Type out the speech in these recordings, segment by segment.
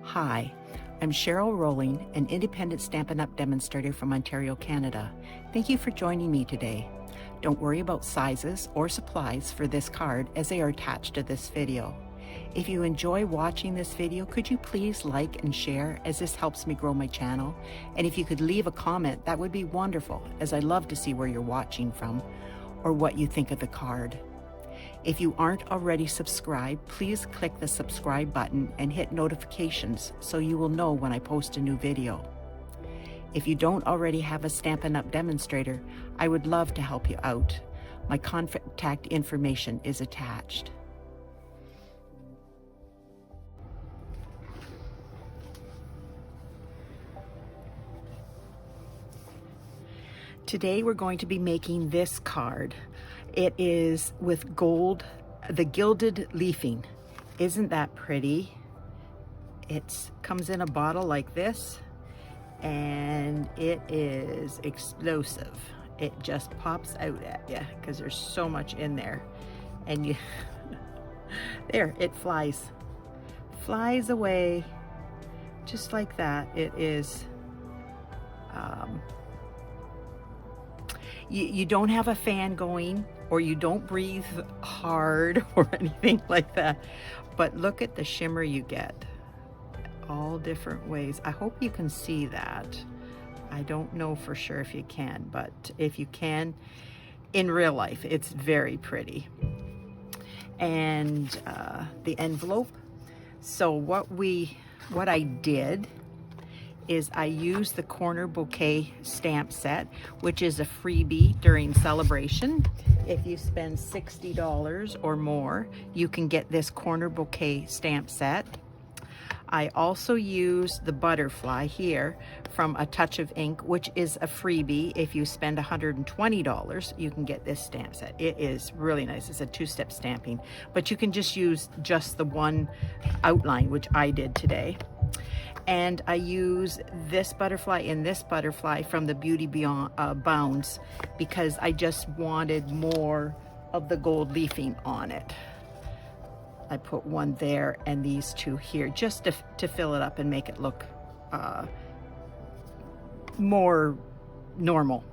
Hi, I'm Cheryl Rowling, an independent Stampin' Up! Demonstrator from Ontario, Canada. Thank you for joining me today. Don't worry about sizes or supplies for this card as they are attached to this video. If you enjoy watching this video, could you please like and share, as this helps me grow my channel? And if you could leave a comment, that would be wonderful, as I love to see where you're watching from or what you think of the card. If you aren't already subscribed, please click the subscribe button and hit notifications so you will know when I post a new video. If you don't already have a Stampin' Up! Demonstrator, I would love to help you out. My contact information is attached. Today we're going to be making this card. It is with gold, the gilded leafing. Isn't that pretty? It comes in a bottle like this, and it is explosive. It just pops out at you because there's so much in there. And you, there, it flies away just like that. It is, you don't have a fan going, or you don't breathe hard or anything like that, but look at the shimmer you get, all different ways. I hope you can see that. I don't know for sure if you can, but if you can, in real life, it's very pretty. And the envelope. So what I did is I used the corner bouquet stamp set, which is a freebie during celebration. If you spend $60 or more, you can get this corner bouquet stamp set. I also used the butterfly here from A Touch of Ink, which is a freebie. If you spend $120, you can get this stamp set. It is really nice. It's a two-step stamping, but you can just use just the one outline, which I did today. And I use this butterfly and this butterfly from the Beauty Abounds because I just wanted more of the gold leafing on it. I put one there and these two here just to fill it up and make it look more normal.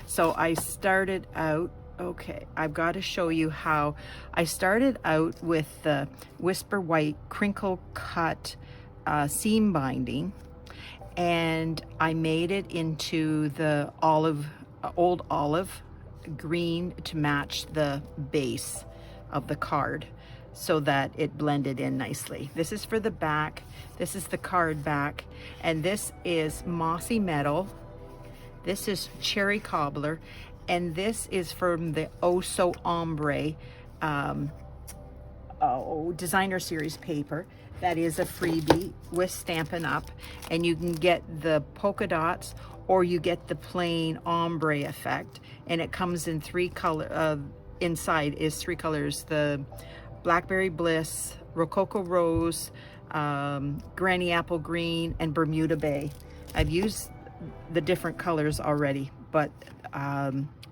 So I started out, okay, I've got to show you how I started out with the Whisper White crinkle cut seam binding, and I made it into the old olive green to match the base of the card so that it blended in nicely. This is for the back. This is the card back, and this is Mossy Meadow. This is Cherry Cobbler, and this is from the So Ombre designer series paper. That is a freebie with Stampin' Up! And you can get the polka dots or you get the plain ombre effect. And it comes in three colors, inside is three colors, the Blackberry Bliss, Rococo Rose, Granny Apple Green, and Bermuda Bay. I've used the different colors already, but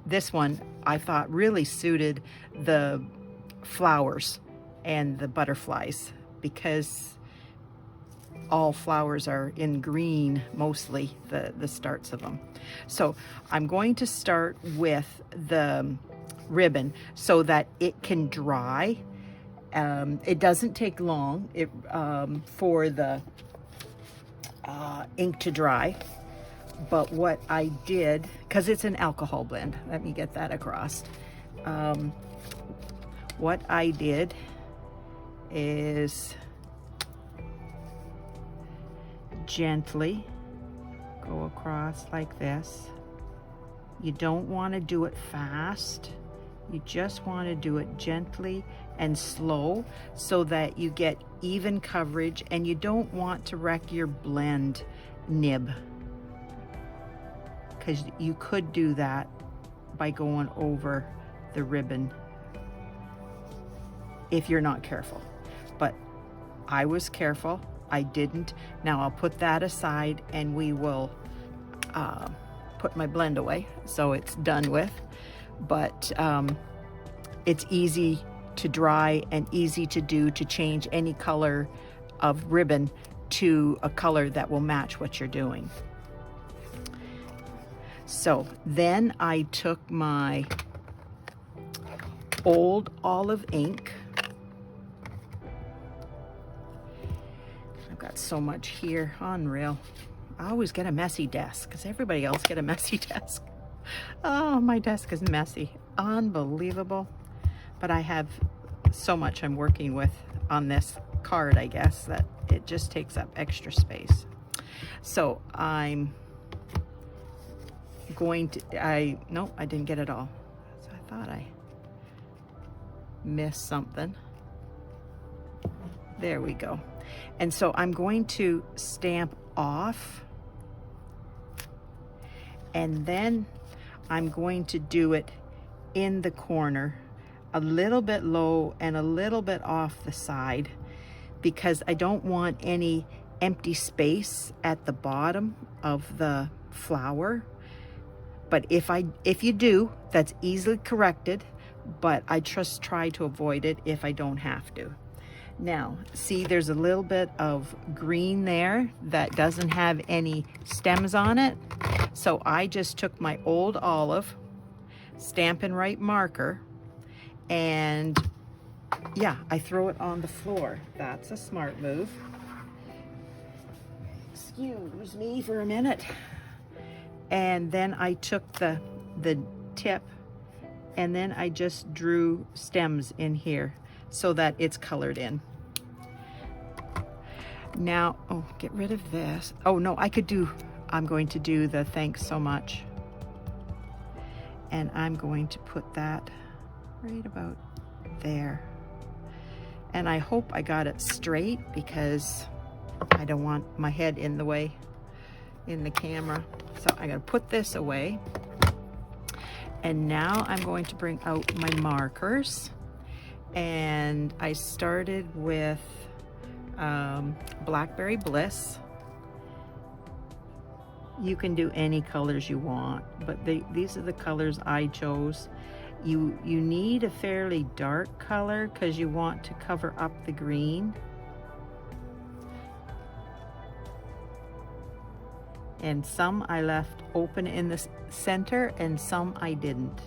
this one I thought really suited the flowers and the butterflies, because all flowers are in green, mostly the starts of them. So I'm going to start with the ribbon so that it can dry. It doesn't take long for the ink to dry, but what I did, because it's an alcohol blend, let me get that across. What I did is gently go across like this. You don't want to do it fast. You just want to do it gently and slow so that you get even coverage, and you don't want to wreck your blend nib, because you could do that by going over the ribbon if you're not careful. But I was careful. I didn't. Now I'll put that aside and we will put my blend away so it's done with. But it's easy to dry and easy to do, to change any color of ribbon to a color that will match what you're doing. So then I took my old olive ink. I've got so much here, unreal. I always get a messy desk because everybody else get a messy desk. Oh, my desk is messy, unbelievable. But I have so much I'm working with on this card, I guess, that it just takes up extra space. So I'm going to, no, I didn't get it all. So I thought I missed something. There we go. And so I'm going to stamp off, and then I'm going to do it in the corner, a little bit low and a little bit off the side, because I don't want any empty space at the bottom of the flower. But if you do, that's easily corrected, but I just try to avoid it if I don't have to. Now, see, there's a little bit of green there that doesn't have any stems on it. So I just took my old olive, Stampin' Right marker, and yeah, I throw it on the floor. That's a smart move. Excuse me for a minute. And then I took the tip, and then I just drew stems in here so that it's colored in. Now, oh, get rid of this. Oh no, I'm going to do the thanks so much. And I'm going to put that right about there. And I hope I got it straight because I don't want my head in the way in the camera. So I gotta put this away. And now I'm going to bring out my markers. And I started with Blackberry Bliss. You can do any colors you want, but these are the colors I chose. You need a fairly dark color because you want to cover up the green. And some I left open in the center and some I didn't.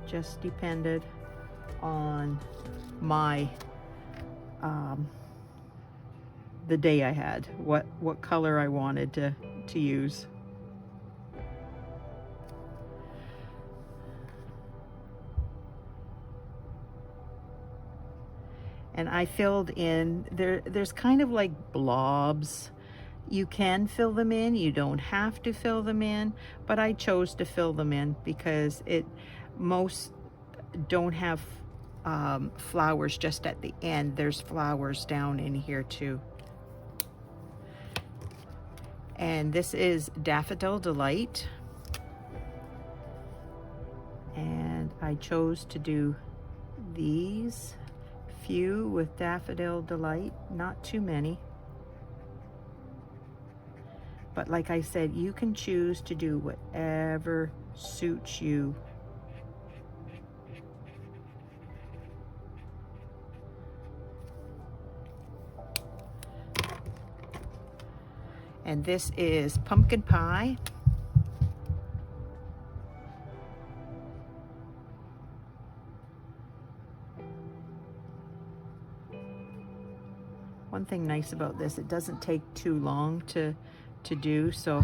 Just depended on my the day I had, what color I wanted to use. And I filled in, there's kind of like blobs. You can fill them in, you don't have to fill them in, but I chose to fill them in because most don't have flowers just at the end. There's flowers down in here too. And this is Daffodil Delight. And I chose to do these few with Daffodil Delight, not too many. But like I said, you can choose to do whatever suits you. And this is Pumpkin Pie. One thing nice about this, it doesn't take too long to do, so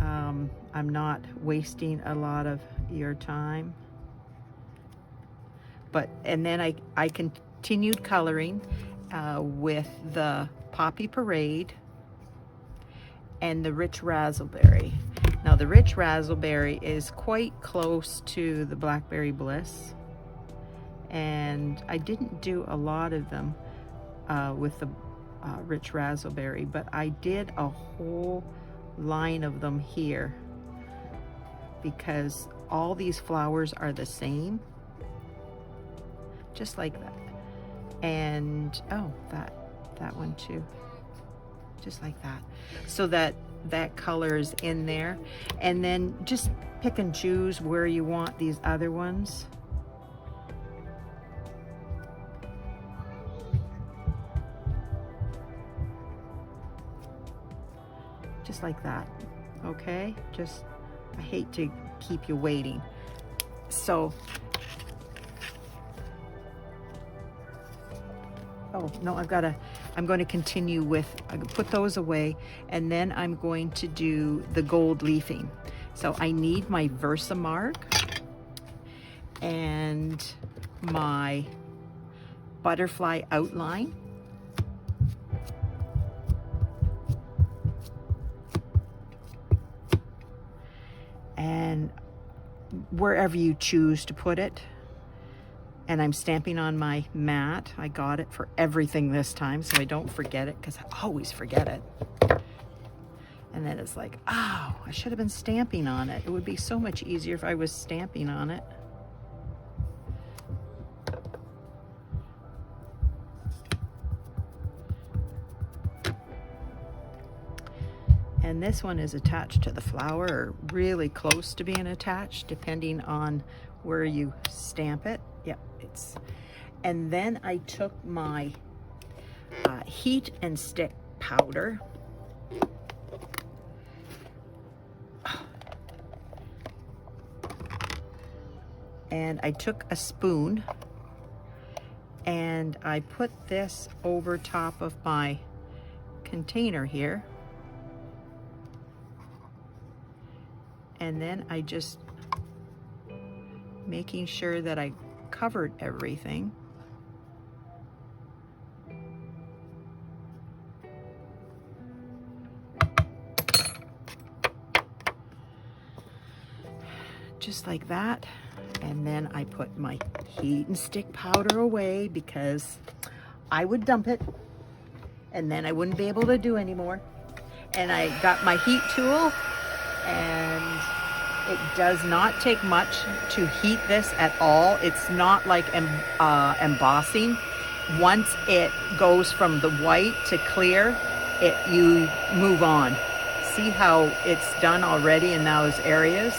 I'm not wasting a lot of your time. And then I continued coloring with the Poppy Parade and the Rich Razzleberry. Now the Rich Razzleberry is quite close to the Blackberry Bliss, and I didn't do a lot of them with the Rich Razzleberry, but I did a whole line of them here because all these flowers are the same, just like that. And oh, that one too, just like that, so that color is in there. And then just pick and choose where you want these other ones. just like that. Okay, just, I hate to keep you waiting. So, oh no, I'm going to continue with, I put those away, and then I'm going to do the gold leafing. So I need my Versamark and my butterfly outline. And wherever you choose to put it. And I'm stamping on my mat. I got it for everything this time so I don't forget it, because I always forget it. And then it's like, oh, I should have been stamping on it. It would be so much easier if I was stamping on it. And this one is attached to the flower, or really close to being attached, depending on where you stamp it. Yep, it's. And then I took my heat and stick powder. And I took a spoon and I put this over top of my container here. And then I just making sure that I covered everything. Just like that. And then I put my heat and stick powder away because I would dump it and then I wouldn't be able to do anymore. And I got my heat tool, and it does not take much to heat this at all. It's not like embossing. Once it goes from the white to clear, you move on. See how it's done already in those areas?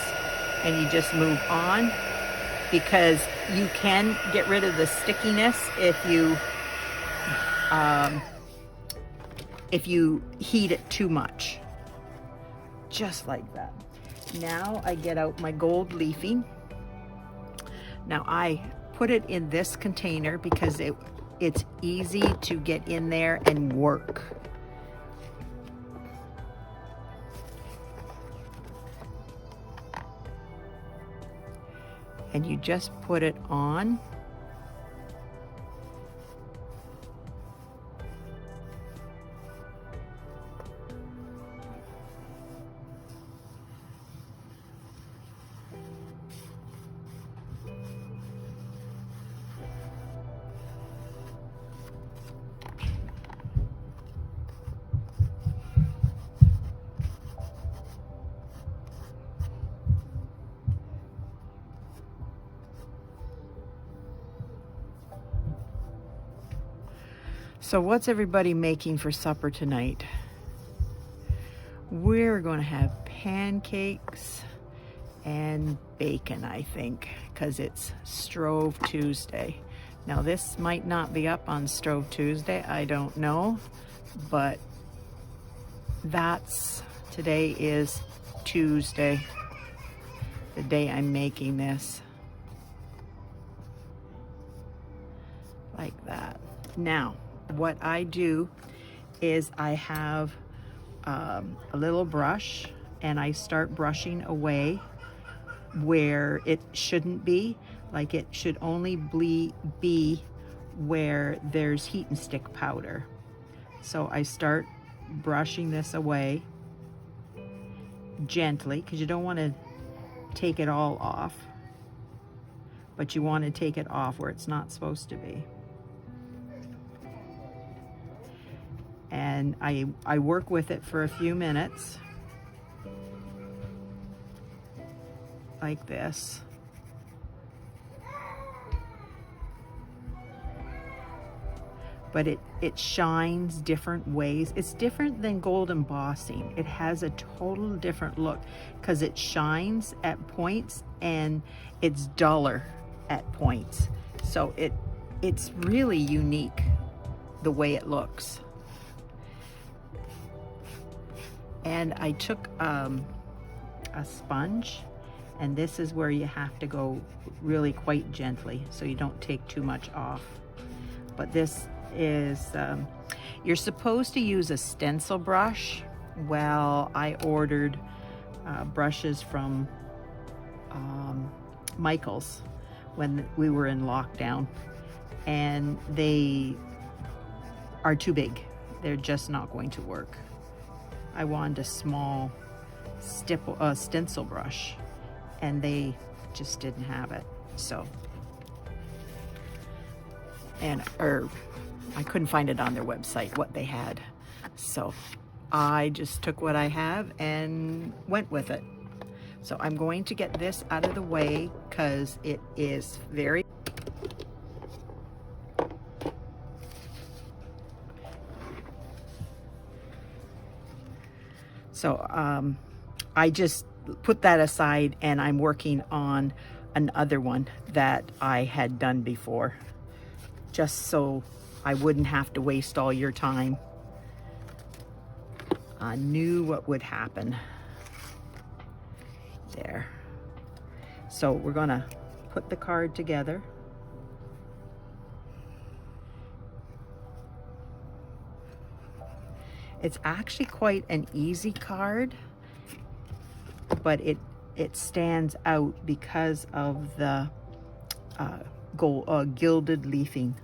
And you just move on, because you can get rid of the stickiness if you heat it too much. Just like that. Now I get out my gold leafing. Now I put it in this container because it's easy to get in there and work. And you just put it on. So what's everybody making for supper tonight? We're going to have pancakes and bacon, I think, because it's Strove Tuesday. Now this might not be up on Strove Tuesday, I don't know, but today is Tuesday, the day I'm making this. Like that. Now, what I do is I have a little brush, and I start brushing away where it shouldn't be. Like it should only be where there's heat and stick powder. So I start brushing this away gently, because you don't want to take it all off, but you want to take it off where it's not supposed to be. And I work with it for a few minutes, like this. But it shines different ways. It's different than gold embossing. It has a total different look because it shines at points and it's duller at points. So it's really unique the way it looks. And I took a sponge, and this is where you have to go really quite gently so you don't take too much off. But this is, you're supposed to use a stencil brush. Well, I ordered brushes from Michael's when we were in lockdown, and they are too big. They're just not going to work. I wanted a small stencil brush, and they just didn't have it. So, I couldn't find it on their website what they had. So I just took what I have and went with it. So I'm going to get this out of the way because it is very... So I just put that aside, and I'm working on another one that I had done before, just so I wouldn't have to waste all your time. I knew what would happen there. So we're gonna put the card together. It's actually quite an easy card, but it stands out because of the gilded leafing.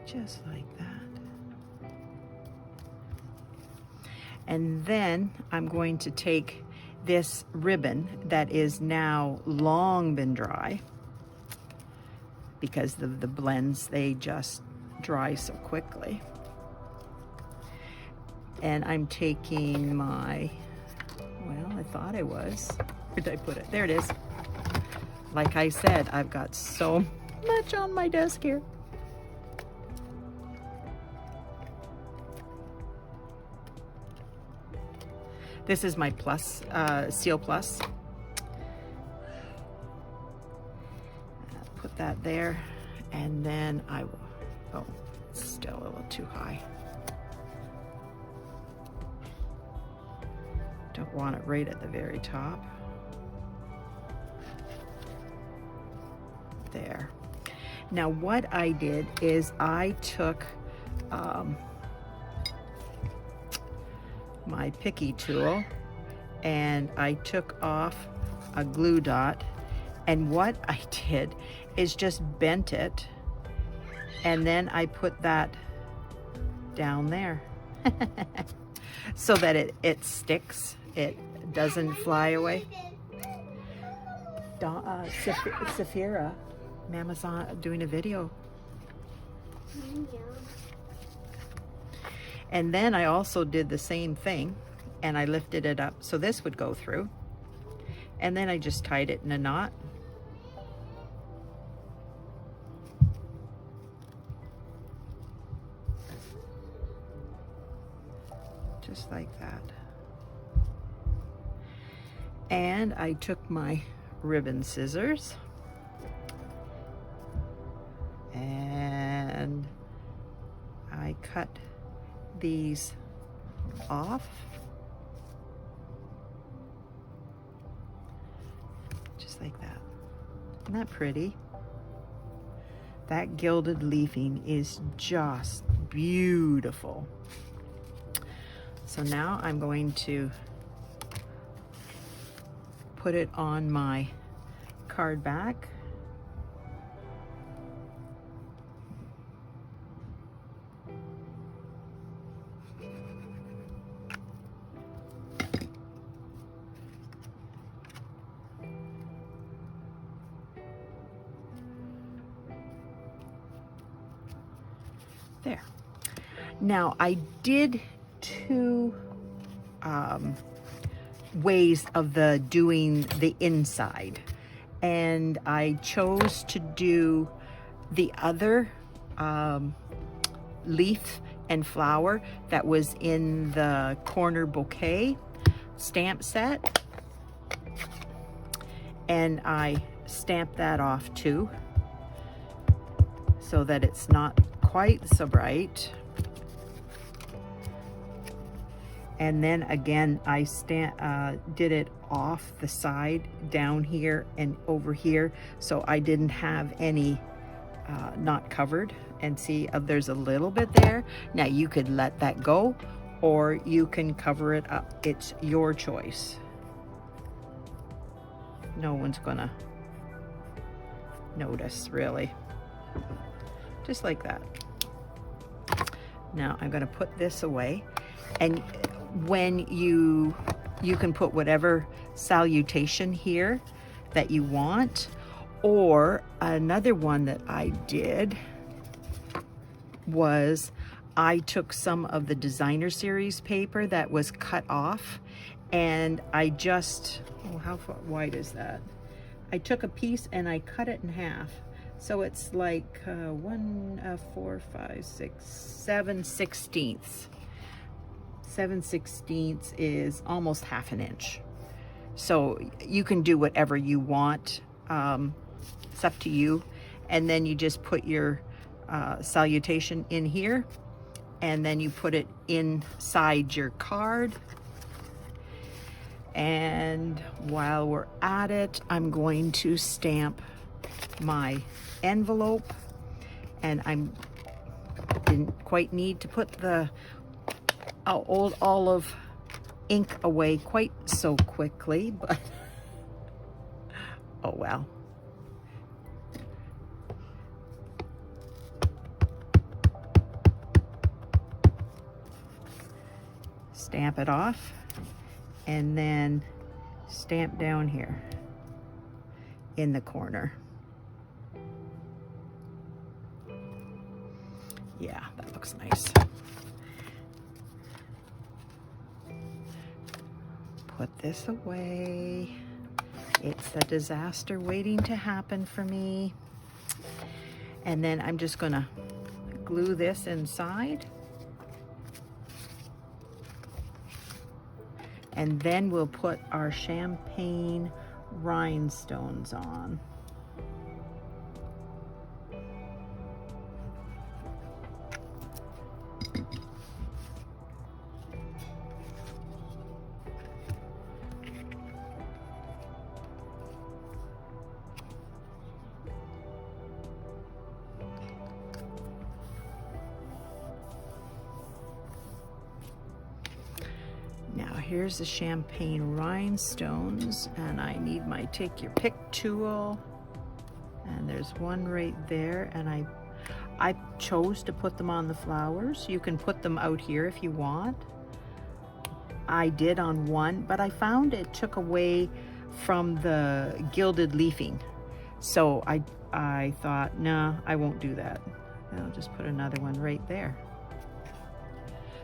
Just like that. And then I'm going to take this ribbon that is now long been dry, because the blends, they just dry so quickly. And I'm taking my, well, I thought I was, where did I put it? There it is. Like I said, I've got so much on my desk here. This is my plus, Seal Plus. Put that there, and then I will, oh, it's still a little too high. Don't want it right at the very top. There. Now what I did is I took my picky tool, and I took off a glue dot, and what I did is just bent it, and then I put that down there so that it sticks, it doesn't fly away. Saphira, Mama's doing a video. And then I also did the same thing, and I lifted it up so this would go through, and then I just tied it in a knot. Just like that. And I took my ribbon scissors and I cut these off, just like that. Isn't that pretty? That gilded leafing is just beautiful. So now I'm going to put it on my card back. There. Now I did two ways of doing the inside, and I chose to do the other leaf and flower that was in the corner bouquet stamp set, and I stamped that off too so that it's not quite so bright. And then again, I did it off the side down here and over here, so I didn't have any not covered. And see, there's a little bit there. Now you could let that go, or you can cover it up. It's your choice. No one's gonna notice, really. Just like that. Now I'm gonna put this away, and when you can put whatever salutation here that you want, or another one that I did was I took some of the designer series paper that was cut off, and I just, oh, how far wide is that? I took a piece and I cut it in half. So it's like 4, 5, 6, 7/16. 7/16 is almost half an inch. So you can do whatever you want. It's up to you. And then you just put your salutation in here, and then you put it inside your card. And while we're at it, I'm going to stamp my envelope, and I didn't quite need to put the old olive ink away quite so quickly, but oh well. Stamp it off, and then stamp down here in the corner. Yeah, that looks nice. Put this away. It's a disaster waiting to happen for me. And then I'm just gonna glue this inside. And then we'll put our champagne rhinestones on. Now here's the champagne rhinestones, and I need my take your pick tool, and there's one right there, and I chose to put them on the flowers. You can put them out here if you want. I did on one, but I found it took away from the gilded leafing, so I thought, no, I won't do that. I'll just put another one right there.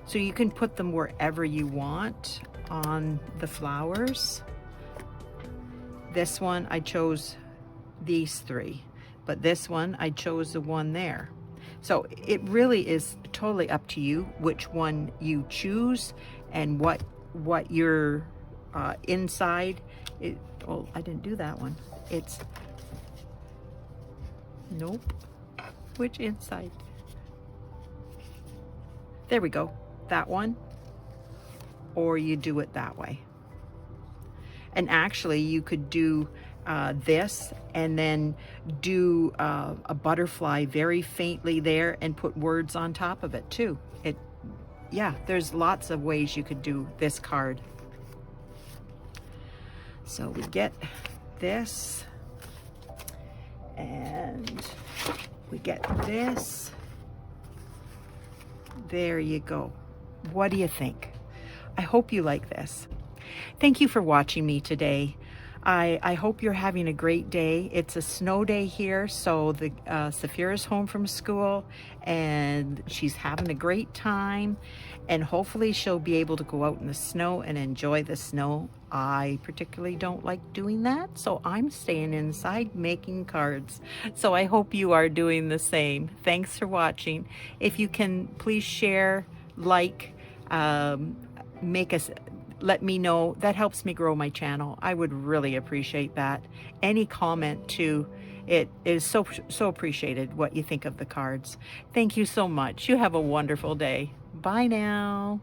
So you can put them wherever you want on the flowers. This one, I chose these three, but this one, I chose the one there. So it really is totally up to you which one you choose and what your inside. Oh, I didn't do that one. It's, nope. Which inside? There we go. That one, or you do it that way. And actually you could do this and then do a butterfly very faintly there and put words on top of it too. Yeah, there's lots of ways you could do this card. So we get this, and we get this. There you go. What do you think? I hope you like this. Thank you for watching me today. I hope you're having a great day. It's a snow day here, so the Saphira's home from school and she's having a great time, and hopefully she'll be able to go out in the snow and enjoy the snow. I particularly don't like doing that, so I'm staying inside making cards. So I hope you are doing the same. Thanks for watching. If you can, please share, like, make us, let me know. That helps me grow my channel. I would really appreciate that. Any comment too. It is so appreciated what you think of the cards. Thank you so much. You have a wonderful day. Bye now.